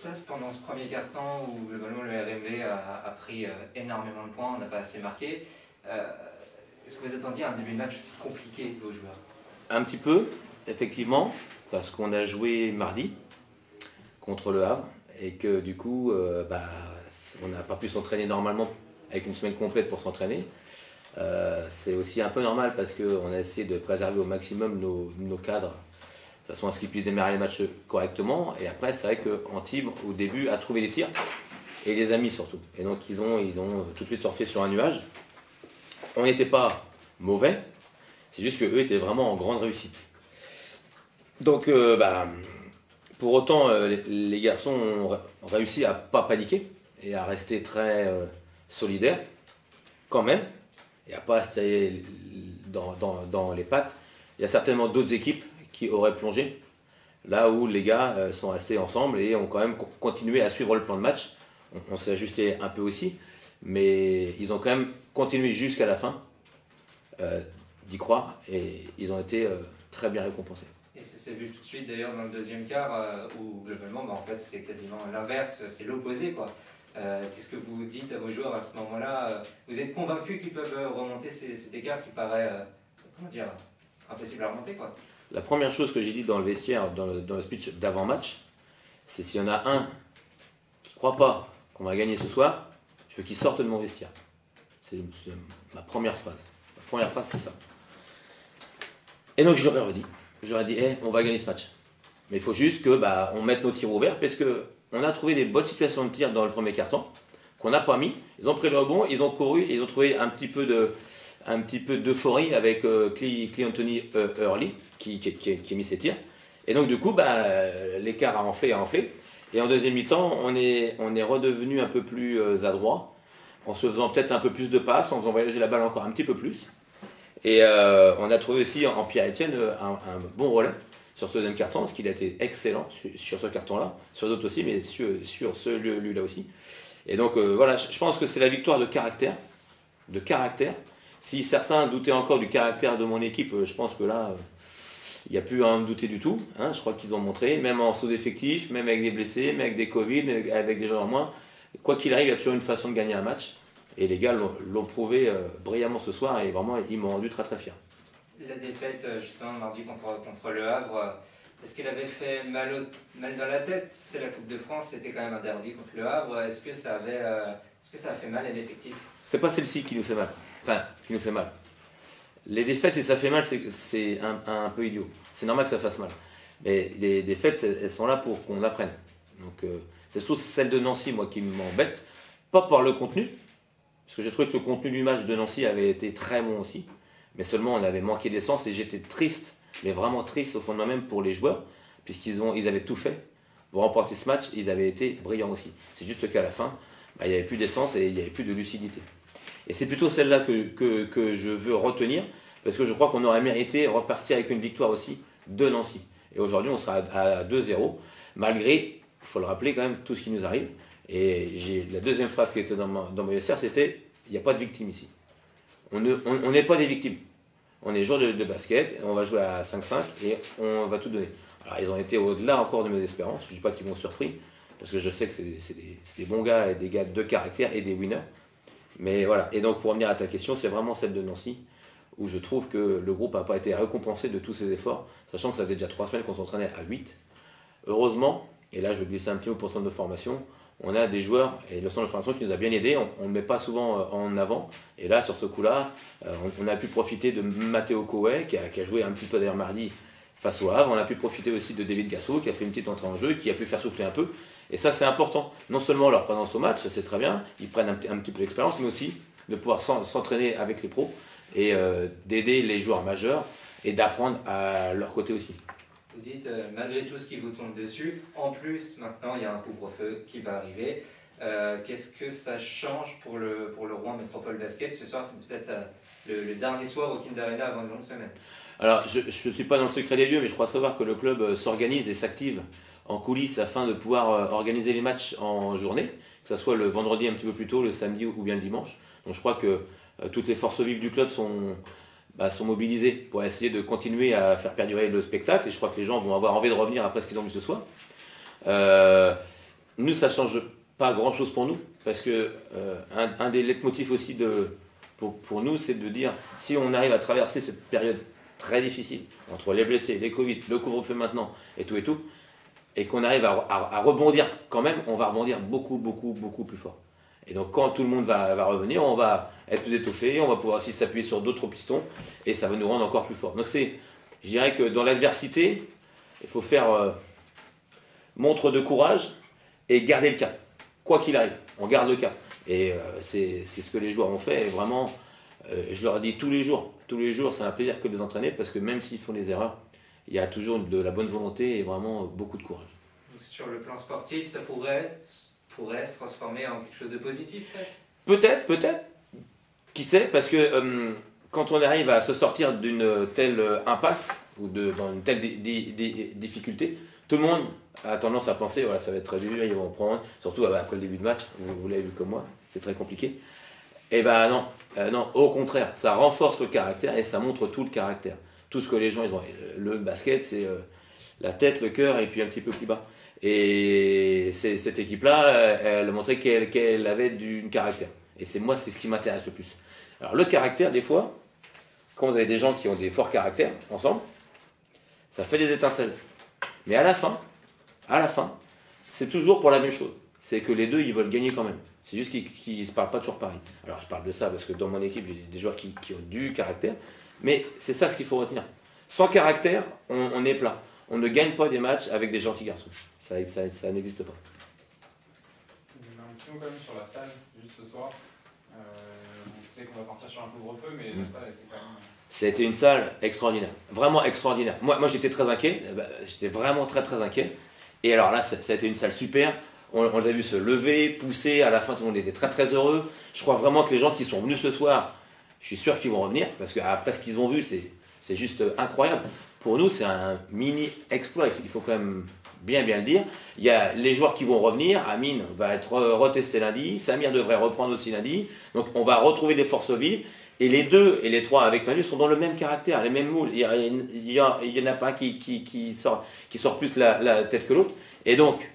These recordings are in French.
passe pendant ce premier quart-temps où globalement le RMV a pris énormément de points, on n'a pas assez marqué. Est-ce que vous attendiez un début de match aussi compliqué de vos joueurs? Un petit peu, effectivement, parce qu'on a joué mardi contre le Havre et que du coup, on n'a pas pu s'entraîner normalement avec une semaine complète pour s'entraîner. C'est aussi un peu normal parce qu'on a essayé de préserver au maximum nos cadres de façon à ce qu'ils puissent démarrer les matchs correctement. Et après, c'est vrai qu'Antibes, au début, a trouvé des tirs et les a mis surtout. Et donc, ils ont tout de suite surfé sur un nuage. On n'était pas mauvais, c'est juste qu'eux étaient vraiment en grande réussite. Donc, pour autant, les garçons ont réussi à ne pas paniquer et à rester très solidaires, quand même, et à ne pas rester dans les pattes. Il y a certainement d'autres équipes qui auraient plongé, là où les gars sont restés ensemble et ont quand même continué à suivre le plan de match. On s'est ajusté un peu aussi, mais ils ont quand même continué jusqu'à la fin d'y croire et ils ont été très bien récompensés. Et ça s'est vu tout de suite d'ailleurs dans le deuxième quart où globalement en fait c'est quasiment l'inverse, c'est l'opposé quoi. Qu'est-ce que vous dites à vos joueurs à ce moment-là? Vous êtes convaincus qu'ils peuvent remonter cet écart qui paraît impossible à remonter quoi? La première chose que j'ai dit dans le vestiaire, dans le speech d'avant-match, c'est s'il y en a un qui ne croit pas qu'on va gagner ce soir, je veux qu'il sorte de mon vestiaire. C'est ma première phrase. Ma première phrase, c'est ça. Et donc, je leur ai redit. Je leur ai dit, on va gagner ce match. Mais il faut juste qu'on mette nos tirs ouverts, parce qu'on a trouvé des bonnes situations de tir dans le premier quart-temps, qu'on n'a pas mis. Ils ont pris le rebond, ils ont couru, ils ont trouvé un petit peu d'euphorie avec Anthony Hurley, qui a mis ses tirs. Et donc, du coup, l'écart a enflé. Et en deuxième mi-temps, on est redevenu un peu plus adroit, en se faisant peut-être un peu plus de passes, en faisant voyager la balle encore un petit peu plus. Et on a trouvé aussi en Pierre-Etienne un bon relais sur ce deuxième carton, ce qu'il a été excellent sur ce carton-là, sur d'autres aussi, mais sur celui-là aussi. Et donc voilà, je pense que c'est la victoire de caractère. Si certains doutaient encore du caractère de mon équipe, je pense que là, il n'y a plus à en douter du tout. Hein, je crois qu'ils ont montré, même en sous-effectif, même avec des blessés, même avec des Covid, même avec des gens en moins. Quoi qu'il arrive, il y a toujours une façon de gagner un match. Et les gars l'ont prouvé brillamment ce soir et vraiment, ils m'ont rendu très très fier. La défaite, justement, mardi contre le Havre, est-ce qu'elle avait fait mal dans la tête? C'est la Coupe de France, c'était quand même un derby contre le Havre. Est-ce que ça a fait mal à l'effectif? C'est pas celle-ci qui nous fait mal. Enfin, qui nous fait mal. Les défaites, si ça fait mal, c'est un peu idiot. C'est normal que ça fasse mal. Mais les défaites, elles sont là pour qu'on apprenne. Donc, c'est surtout celle de Nancy, moi, qui m'embête. Pas par le contenu, parce que j'ai trouvé que le contenu du match de Nancy avait été très bon aussi. Mais seulement, on avait manqué d'essence et j'étais triste, mais vraiment triste au fond de moi-même pour les joueurs, puisqu'ils avaient tout fait pour remporter ce match. Ils avaient été brillants aussi. C'est juste qu'à la fin, il n'y avait plus d'essence et il n'y avait plus de lucidité. Et c'est plutôt celle-là que je veux retenir, parce que je crois qu'on aurait mérité repartir avec une victoire aussi de Nancy. Et aujourd'hui, on sera à 2-0, malgré, il faut le rappeler quand même, tout ce qui nous arrive. Et la deuxième phrase qui était dans mon SR, c'était « il n'y a pas de victime ici ». On n'est pas des victimes. On est joueurs de basket, on va jouer à 5-5 et on va tout donner. Alors ils ont été au-delà encore de mes espérances, je ne dis pas qu'ils m'ont surpris, parce que je sais que c'est des bons gars et des gars de caractère et des winners. Mais voilà, et donc pour revenir à ta question, c'est vraiment celle de Nancy, où je trouve que le groupe n'a pas été récompensé de tous ses efforts, sachant que ça faisait déjà 3 semaines qu'on s'entraînait à 8. Heureusement, et là je vais glisser un petit mot pour le centre de formation, on a des joueurs, et le centre de formation qui nous a bien aidés, on ne le met pas souvent en avant, et là sur ce coup-là, on a pu profiter de Matteo Koué, qui a joué un petit peu d'ailleurs mardi face au Havre, on a pu profiter aussi de David Gasso, qui a fait une petite entrée en jeu, qui a pu faire souffler un peu, et ça c'est important, non seulement leur présence au match, c'est très bien, ils prennent un petit peu d'expérience, mais aussi de pouvoir s'entraîner avec les pros, et d'aider les joueurs majeurs, et d'apprendre à leur côté aussi. Vous dites, malgré tout ce qui vous tombe dessus, en plus, maintenant, il y a un couvre-feu qui va arriver. Qu'est-ce que ça change pour le Rouen Métropole Basket? Ce soir, c'est peut-être le dernier soir au Kind Arena avant une longue semaine. Alors, je ne suis pas dans le secret des lieux, mais je crois savoir que le club s'organise et s'active en coulisses afin de pouvoir organiser les matchs en journée, que ce soit le vendredi un petit peu plus tôt, le samedi ou bien le dimanche. Donc je crois que toutes les forces vives du club sont mobilisés pour essayer de continuer à faire perdurer le spectacle, et je crois que les gens vont avoir envie de revenir après ce qu'ils ont vu ce soir. nous, ça ne change pas grand-chose pour nous, parce que un des leitmotifs aussi pour nous, c'est de dire, si on arrive à traverser cette période très difficile, entre les blessés, les Covid, le couvre-feu maintenant, et tout, et qu'on arrive à rebondir quand même, on va rebondir beaucoup, beaucoup, beaucoup plus fort. Et donc quand tout le monde va revenir, on va être plus étoffé, on va pouvoir aussi s'appuyer sur d'autres pistons, et ça va nous rendre encore plus fort. Donc je dirais que dans l'adversité, il faut faire montre de courage et garder le cap. Quoi qu'il arrive, on garde le cap. Et c'est ce que les joueurs ont fait, et vraiment, je leur dis tous les jours, c'est un plaisir que de les entraîner, parce que même s'ils font des erreurs, il y a toujours de la bonne volonté et vraiment beaucoup de courage. Donc, sur le plan sportif, ça pourrait se transformer en quelque chose de positif presque. Peut-être, qui sait, parce que quand on arrive à se sortir d'une telle impasse, ou dans une telle difficulté, tout le monde a tendance à penser, voilà, ça va être très dur, ils vont prendre, surtout après le début de match, vous l'avez vu comme moi, c'est très compliqué. Eh ben non, au contraire, ça renforce le caractère et ça montre tout le caractère. Tout ce que les gens, ils ont. Le basket, c'est la tête, le cœur et puis un petit peu plus bas. Et cette équipe-là, elle a montré qu'elle avait du caractère. Et c'est ce qui m'intéresse le plus. Alors le caractère, des fois, quand vous avez des gens qui ont des forts caractères ensemble, ça fait des étincelles. Mais à la fin, c'est toujours pour la même chose. C'est que les deux, ils veulent gagner quand même. C'est juste qu'ils ne se parlent pas toujours pareil. Alors je parle de ça parce que dans mon équipe, j'ai des joueurs qui ont du caractère. Mais c'est ça ce qu'il faut retenir. Sans caractère, on est plat. On ne gagne pas des matchs avec des gentils garçons. Ça n'existe pas. Un petit mot quand même sur la salle, juste ce soir. On sait qu'on va partir sur un couvre-feu, mais la salle a été quand même... Ça a été une salle extraordinaire. Vraiment extraordinaire. Moi j'étais très inquiet. J'étais vraiment très très inquiet. Et alors là, ça a été une salle super. On les a vu se lever, pousser. À la fin, tout le monde était très très heureux. Je crois vraiment que les gens qui sont venus ce soir, je suis sûr qu'ils vont revenir. Parce qu'après ce qu'ils ont vu, c'est juste incroyable. Pour nous, c'est un mini exploit. Il faut quand même bien le dire. Il y a les joueurs qui vont revenir. Amine va être retesté lundi. Samir devrait reprendre aussi lundi. Donc on va retrouver des forces vives. Et les deux et les trois avec Manu sont dans le même caractère, les mêmes moules. Il y en a pas un qui sort plus la tête que l'autre. Et donc,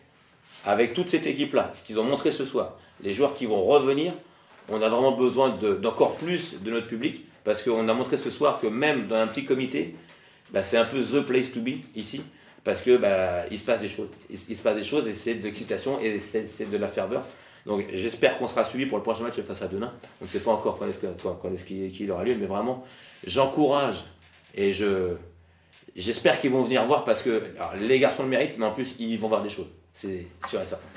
avec toute cette équipe-là, ce qu'ils ont montré ce soir, les joueurs qui vont revenir, on a vraiment besoin d'encore plus de notre public, parce qu'on a montré ce soir que même dans un petit comité, c'est un peu the place to be ici, parce que il se passe des choses. Il se passe des choses et c'est de l'excitation et c'est de la ferveur. Donc j'espère qu'on sera suivi pour le prochain match face à Denain. On ne sait pas encore quand est-ce qu'il aura lieu, mais vraiment, j'encourage et j'espère qu'ils vont venir voir parce que alors, les garçons le méritent, mais en plus, ils vont voir des choses. C'est sûr et certain.